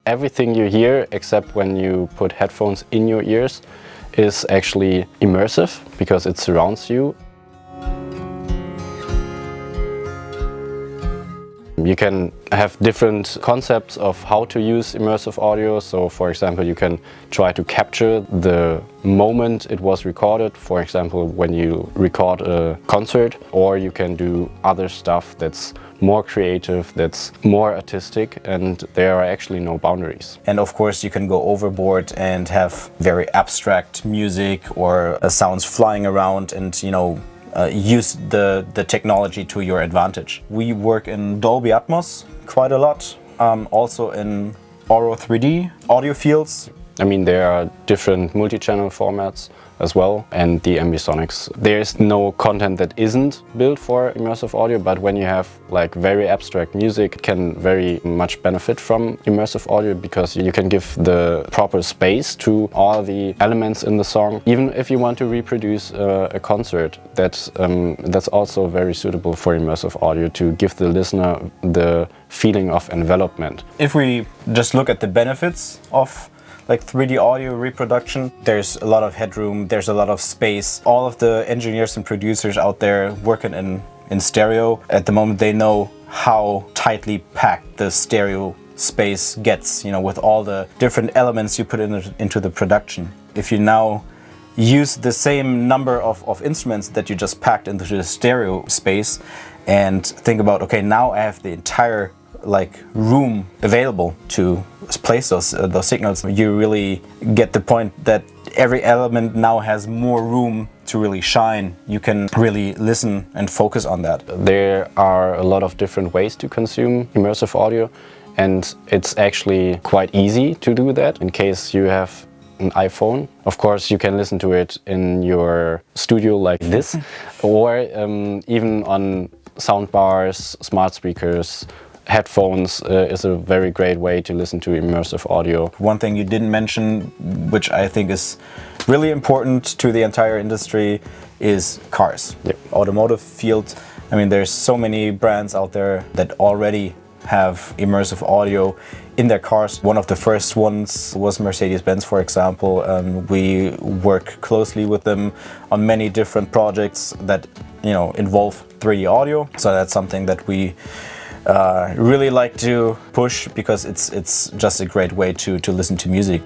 everything you hear, except when you put headphones in your ears, is actually immersive because it surrounds you. You can have different concepts of how to use immersive audio. So, for example, you can try to capture the moment it was recorded, for example, when you record a concert, or you can do other stuff that's more creative, that's more artistic, and there are actually no boundaries. And of course you can go overboard and have very abstract music or sounds flying around and, you know, use the technology to your advantage. We work in Dolby Atmos quite a lot, also in Auro 3D audio fields. I mean, there are different multi-channel formats as well, and the ambisonics. There is no content that isn't built for immersive audio, but when you have like very abstract music, it can very much benefit from immersive audio because you can give the proper space to all the elements in the song. Even if you want to reproduce a concert, that's also very suitable for immersive audio to give the listener the feeling of envelopment. If we just look at the benefits of like 3D audio reproduction, there's a lot of headroom, there's a lot of space. All of the engineers and producers out there working in stereo, at the moment they know how tightly packed the stereo space gets, you know, with all the different elements you put into the production. If you now use the same number of instruments that you just packed into the stereo space and think about, okay, now I have the entire like room available to place those signals, you really get the point that every element now has more room to really shine. You can really listen and focus on that. There are a lot of different ways to consume immersive audio, and it's actually quite easy to do that. In case you have an iPhone, of course you can listen to it in your studio like this, or even on sound bars, smart speakers. Headphones is a very great way to listen to immersive audio. One thing you didn't mention, which I think is really important to the entire industry, is cars. Yep. Automotive field, I mean, there's so many brands out there that already have immersive audio in their cars. One of the first ones was Mercedes-Benz, for example. We work closely with them on many different projects that, you know, involve 3D audio. So that's something that we really like to push because it's just a great way to listen to music.